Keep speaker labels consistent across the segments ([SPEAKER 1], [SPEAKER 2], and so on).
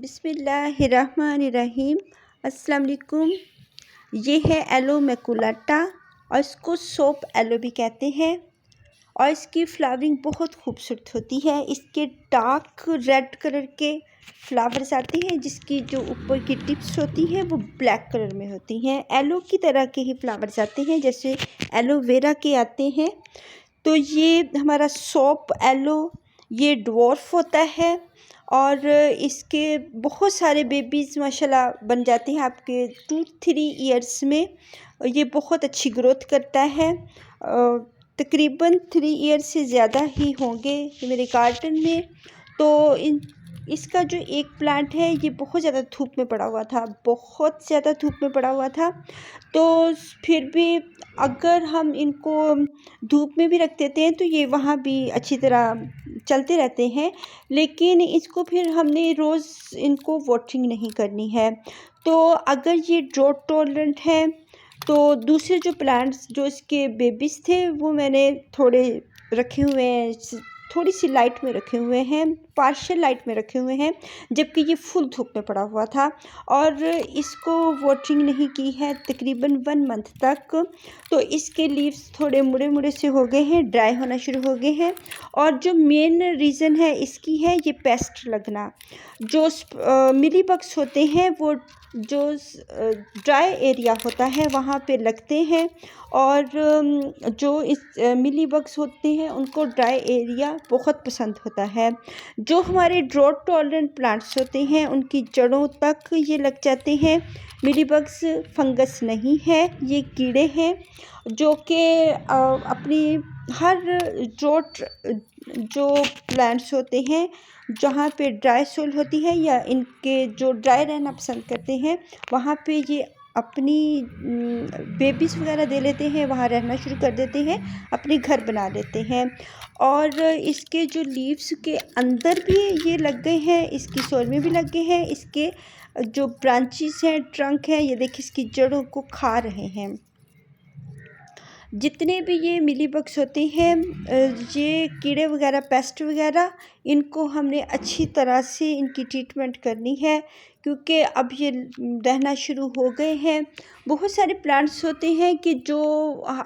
[SPEAKER 1] बिस्मिल्लाहिर्रहमानिर्रहीम। अस्सलाम वालेकुम। ये है एलो मैकुलाटा और इसको सोप एलो भी कहते हैं और इसकी फ्लावरिंग बहुत खूबसूरत होती है। इसके डार्क रेड कलर के फ्लावर्स आते हैं जिसकी जो ऊपर की टिप्स होती हैं वो ब्लैक कलर में होती हैं। एलो की तरह के ही फ्लावर्स आते हैं जैसे एलोवेरा के आते हैं। तो ये हमारा सोप एलो ये डवार्फ होता है और इसके बहुत सारे बेबीज़ माशाल्लाह बन जाते हैं आपके 2-3 ईयर्स में। ये बहुत अच्छी ग्रोथ करता है। तकरीबन 3 ईयर्स से ज़्यादा ही होंगे मेरे गार्डन में। तो इसका जो एक प्लांट है ये बहुत ज़्यादा धूप में पड़ा हुआ था, बहुत ज़्यादा धूप में पड़ा हुआ था। तो फिर भी अगर हम इनको धूप में भी रख देते हैं तो ये वहाँ भी अच्छी तरह चलते रहते हैं, लेकिन इसको फिर हमने रोज़ इनको वाटरिंग नहीं करनी है। तो अगर ये ड्रॉट टॉलरेंट है तो दूसरे जो प्लांट्स जो इसके बेबीज़ थे वो मैंने थोड़े रखे हुए हैं, थोड़ी सी लाइट में रखे हुए हैं, पार्शियल लाइट में रखे हुए हैं, जबकि ये फुल धूप में पड़ा हुआ था और इसको वाटरिंग नहीं की है तकरीबन 1 मंथ तक। तो इसके लीव्स थोड़े मुड़े मुड़े से हो गए हैं, ड्राई होना शुरू हो गए हैं। और जो मेन रीज़न है इसकी है ये पेस्ट लगना। जो मिली बग्स होते हैं वो जो ड्राई एरिया होता है वहाँ पे लगते हैं और जो इस मिली बग्स होते हैं उनको ड्राई एरिया बहुत पसंद होता है। जो हमारे ड्रॉट टॉलरेंट प्लांट्स होते हैं उनकी जड़ों तक ये लग जाते हैं। मिली बग्स फंगस नहीं है, ये कीड़े हैं जो कि अपनी हर ड्रॉट जो प्लांट्स होते हैं जहाँ पे ड्राई सोल होती है या इनके जो ड्राई रहना पसंद करते हैं वहाँ पे ये अपनी बेबीज़ वगैरह दे लेते हैं, वहाँ रहना शुरू कर देते हैं, अपने घर बना लेते हैं। और इसके जो लीव्स के अंदर भी ये लग गए हैं, इसकी सोल में भी लग गए हैं। इसके जो ब्रांचेस हैं, ट्रंक हैं, ये देखिए इसकी जड़ों को खा रहे हैं। जितने भी ये मिली बग्स होते हैं, ये कीड़े वगैरह, पेस्ट वगैरह, इनको हमने अच्छी तरह से इनकी ट्रीटमेंट करनी है क्योंकि अब ये रहना शुरू हो गए हैं। बहुत सारे प्लांट्स होते हैं कि जो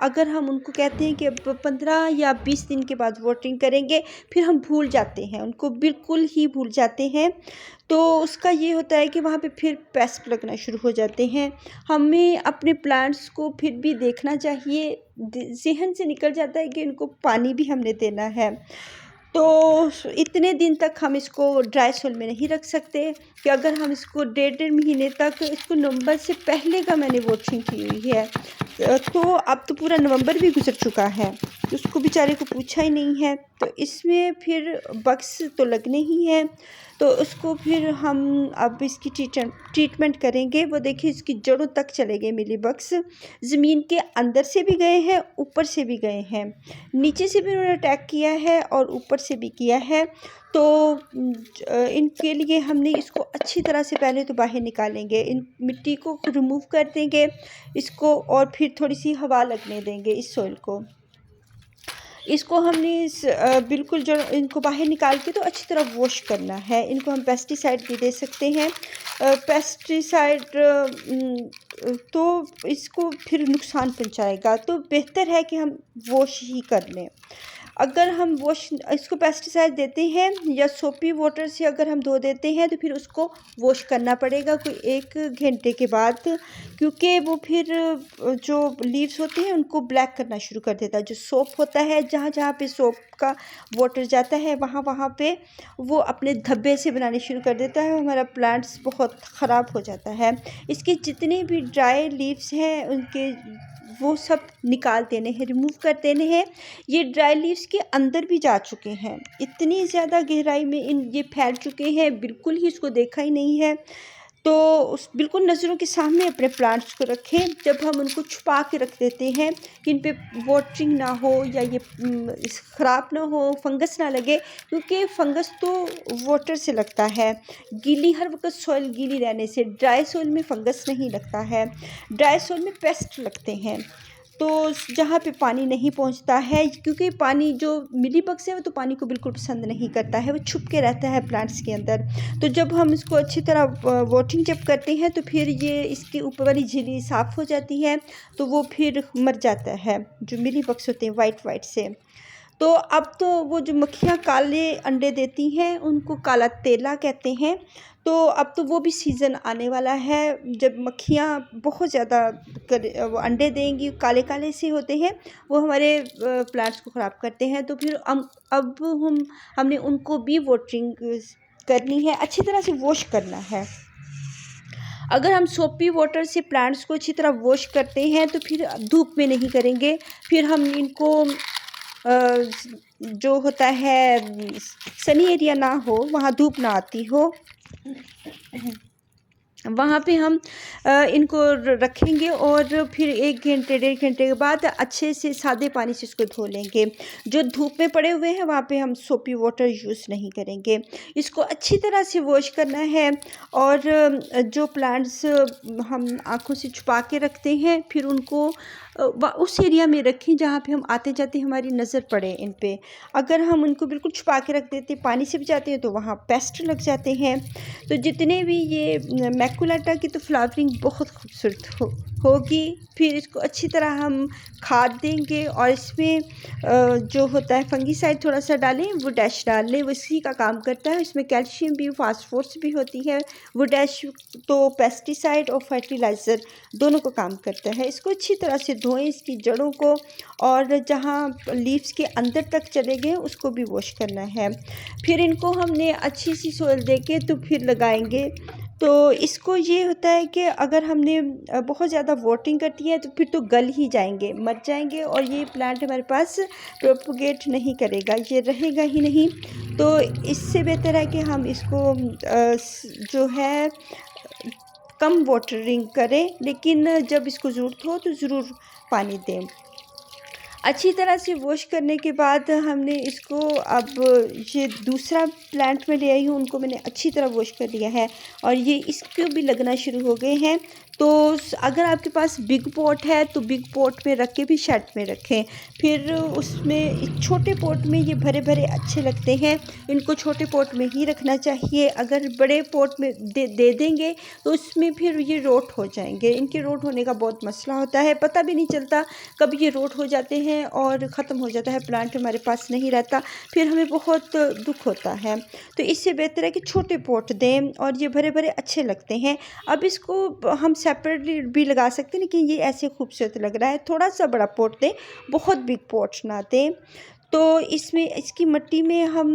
[SPEAKER 1] अगर हम उनको कहते हैं कि अब 15 या 20 दिन के बाद वाटरिंग करेंगे, फिर हम भूल जाते हैं, उनको बिल्कुल ही भूल जाते हैं। तो उसका ये होता है कि वहाँ पे फिर पेस्ट लगना शुरू हो जाते हैं। हमें अपने प्लांट्स को फिर भी देखना चाहिए, ज़हन से निकल जाता है कि इनको पानी भी हमने देना है। तो इतने दिन तक हम इसको ड्राई सोल में नहीं रख सकते कि अगर हम इसको 1.5 महीने तक, इसको नवंबर से पहले का मैंने वाटरिंग की हुई है। तो अब तो पूरा नवंबर भी गुजर चुका है, उसको बेचारे को पूछा ही नहीं है। तो इसमें फिर बग्स तो लगने ही हैं, तो उसको फिर हम अब इसकी ट्रीटमेंट करेंगे। वो देखिए इसकी जड़ों तक चले गए मिली बग्स, ज़मीन के अंदर से भी गए हैं, ऊपर से भी गए हैं, नीचे से भी उन्होंने अटैक किया है और ऊपर से भी किया है। तो इनके लिए हमने इसको अच्छी तरह से पहले तो बाहर निकालेंगे, इन मिट्टी को रिमूव कर देंगे इसको और फिर थोड़ी सी हवा लगने देंगे इस सॉइल को। इसको हमने बिल्कुल जो इनको बाहर निकाल के तो अच्छी तरह वॉश करना है। इनको हम पेस्टिसाइड भी दे सकते हैं। पेस्टिसाइड तो इसको फिर नुकसान पहुंचाएगा, तो बेहतर है कि हम वॉश ही कर लें। अगर हम इसको पेस्टिसाइड देते हैं या सोपी वाटर से अगर हम धो देते हैं तो फिर उसको वॉश करना पड़ेगा कोई 1 घंटे के बाद, क्योंकि वो फिर जो लीव्स होते हैं उनको ब्लैक करना शुरू कर देता है। जो सोप होता है, जहाँ जहाँ पे सोप का वाटर जाता है वहाँ वहाँ पे वो अपने धब्बे से बनाने शुरू कर देता है, हमारा प्लांट्स बहुत ख़राब हो जाता है। इसके जितने भी ड्राई लीव्स हैं उनके वो सब निकाल देने हैं, रिमूव कर देने हैं। ये ड्राई लीव्स के अंदर भी जा चुके हैं, इतनी ज़्यादा गहराई में ये फैल चुके हैं, बिल्कुल ही इसको देखा ही नहीं है। तो उस बिल्कुल नज़रों के सामने अपने प्लांट्स को रखें। जब हम उनको छुपा के रख देते हैं कि इन पे वाटरिंग ना हो या ये ख़राब ना हो, फंगस ना लगे, क्योंकि फंगस तो वाटर से लगता है। गीली हर वक्त सॉइल गीली रहने से, ड्राई सॉइल में फंगस नहीं लगता है, ड्राई सॉइल में पेस्ट लगते हैं। तो जहाँ पे पानी नहीं पहुँचता है, क्योंकि पानी जो मिलीबग्स है वो तो पानी को बिल्कुल पसंद नहीं करता है, वो छुप के रहता है प्लांट्स के अंदर। तो जब हम इसको अच्छी तरह वाटरिंग जब करते हैं तो फिर ये इसकी ऊपर वाली झिल्ली साफ़ हो जाती है, तो वो फिर मर जाता है जो मिलीबग्स होते हैं वाइट से। तो अब तो वो जो मक्खियाँ काले अंडे देती हैं उनको काला तेला कहते हैं। तो अब तो वो भी सीज़न आने वाला है जब मक्खियाँ बहुत ज़्यादा वो अंडे देंगी, काले काले से होते हैं, वो हमारे प्लांट्स को ख़राब करते हैं। तो फिर अब हमने उनको भी वाटरिंग करनी है, अच्छी तरह से वॉश करना है। अगर हम सोपी वाटर से प्लांट्स को अच्छी तरह वॉश करते हैं तो फिर धूप में नहीं करेंगे, फिर हम इनको जो होता है सनी एरिया ना हो, वहाँ धूप ना आती हो, वहाँ पे हम इनको रखेंगे और फिर 1 घंटे 1.5 घंटे के बाद अच्छे से सादे पानी से इसको धो लेंगे। जो धूप में पड़े हुए हैं वहाँ पे हम सोपी वाटर यूज़ नहीं करेंगे। इसको अच्छी तरह से वॉश करना है और जो प्लांट्स हम आँखों से छुपा के रखते हैं फिर उनको उस एरिया में रखें जहाँ पे हम आते जाते हमारी नज़र पड़े इन पे। अगर हम उनको बिल्कुल छुपा के रख देते, पानी से बचाते हैं तो वहाँ पेस्ट लग जाते हैं। तो जितने भी ये मैकुलाटा की तो फ्लावरिंग बहुत खूबसूरत होगी। फिर इसको अच्छी तरह हम खाद देंगे और इसमें जो होता है फंगीसाइड थोड़ा सा डालें, वो डैश डाल लें, वो इसी का काम करता है। इसमें कैल्शियम भी, फास्फोरस भी होती है। वो डैश तो पेस्टिसाइड और फर्टिलाइज़र दोनों को काम करता है। इसको अच्छी तरह से धोएं, इसकी जड़ों को, और जहाँ लीव्स के अंदर तक चले गए उसको भी वॉश करना है। फिर इनको हमने अच्छी सी सोइल देके तो फिर लगाएंगे। तो इसको ये होता है कि अगर हमने बहुत ज़्यादा वाटरिंग करती है तो फिर तो गल ही जाएंगे, मर जाएंगे और ये प्लांट हमारे पास प्रोपोगेट नहीं करेगा, ये रहेगा ही नहीं। तो इससे बेहतर है कि हम इसको जो है कम वाटरिंग करें, लेकिन जब इसको ज़रूरत हो तो ज़रूर पानी दें। अच्छी तरह से वॉश करने के बाद हमने इसको, अब ये दूसरा प्लांट में ले आई हूँ, उनको मैंने अच्छी तरह वॉश कर लिया है और ये इसको भी लगना शुरू हो गए हैं। तो अगर आपके पास बिग पॉट है तो बिग पॉट में रख के भी शेड में रखें। फिर उसमें छोटे पॉट में ये भरे भरे अच्छे लगते हैं, इनको छोटे पॉट में ही रखना चाहिए। अगर बड़े पॉट में दे देंगे तो उसमें फिर ये रोट हो जाएंगे। इनके रोट होने का बहुत मसला होता है, पता भी नहीं चलता कब ये रोट हो जाते हैं और ख़त्म हो जाता है, प्लांट हमारे पास नहीं रहता, फिर हमें बहुत दुख होता है। तो इससे बेहतर है कि छोटे पॉट दें और ये भरे भरे अच्छे लगते हैं। अब इसको हम सेपरेटली भी लगा सकते हैं, लेकिन ये ऐसे खूबसूरत लग रहा है। थोड़ा सा बड़ा पॉट दें, बहुत बिग पॉट ना दें। तो इसमें इसकी मिट्टी में हम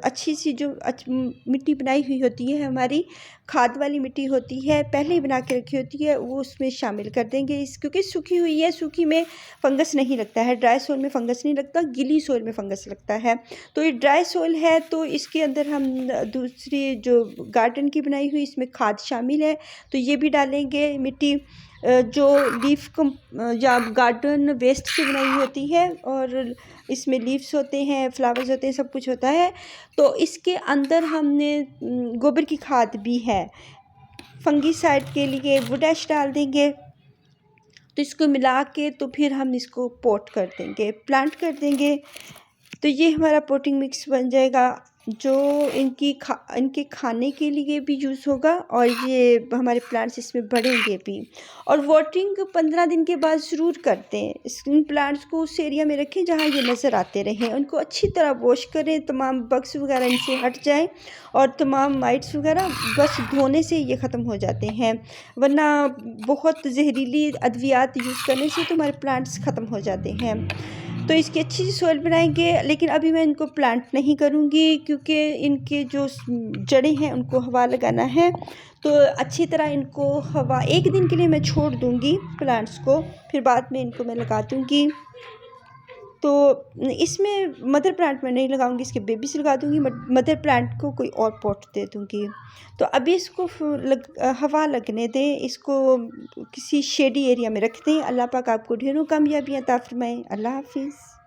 [SPEAKER 1] अच्छी सी जो मिट्टी बनाई हुई होती है, हमारी खाद वाली मिट्टी होती है, पहले ही बना के रखी होती है, वो उसमें शामिल कर देंगे। क्योंकि सूखी हुई है, सूखी में फंगस नहीं लगता है, ड्राई सोइल में फंगस नहीं लगता, गीली सोइल में फंगस लगता है। तो ये ड्राई सोइल है तो इसके अंदर हम दूसरी जो गार्डन की बनाई हुई इसमें खाद शामिल है, तो ये भी डालेंगे। मिट्टी जो लीफ या गार्डन वेस्ट से बनाई होती है और इसमें लीव्स होते हैं, फ्लावर्स होते हैं, सब कुछ होता है। तो इसके अंदर हमने गोबर की खाद भी है, फंगीसाइड के लिए वो डैश डाल देंगे। तो इसको मिला के तो फिर हम इसको पॉट कर देंगे, प्लांट कर देंगे। तो ये हमारा पॉटिंग मिक्स बन जाएगा जो इनके खाने के लिए भी यूज़ होगा और ये हमारे प्लांट्स इसमें बढ़ेंगे भी। और वाटरिंग 15 दिन के बाद ज़रूर करते हैं। इन प्लांट्स को उस एरिया में रखें जहाँ ये नज़र आते रहें, उनको अच्छी तरह वॉश करें, तमाम बग्स वगैरह इनसे हट जाएं और तमाम माइट्स वगैरह बस धोने से ये ख़त्म हो जाते हैं। वरना बहुत जहरीली अद्वियात यूज़ करने से तो हमारे प्लांट्स ख़त्म हो जाते हैं। तो इसकी अच्छी सी सॉइल बनाएंगे, लेकिन अभी मैं इनको प्लांट नहीं करूँगी क्योंकि इनके जो जड़ें हैं उनको हवा लगाना है। तो अच्छी तरह इनको हवा 1 दिन के लिए मैं छोड़ दूँगी प्लांट्स को, फिर बाद में इनको मैं लगा दूँगी। तो इसमें मदर प्लांट में नहीं लगाऊंगी, इसके बेबीज लगा दूंगी, मदर प्लांट को कोई और पॉट दे दूंगी। तो अभी इसको हवा लगने दें, इसको किसी शेडी एरिया में रख दें। अल्लाह पाक आपको ढेरों कामयाबियाँ अता फरमाए। अल्लाह हाफिज़।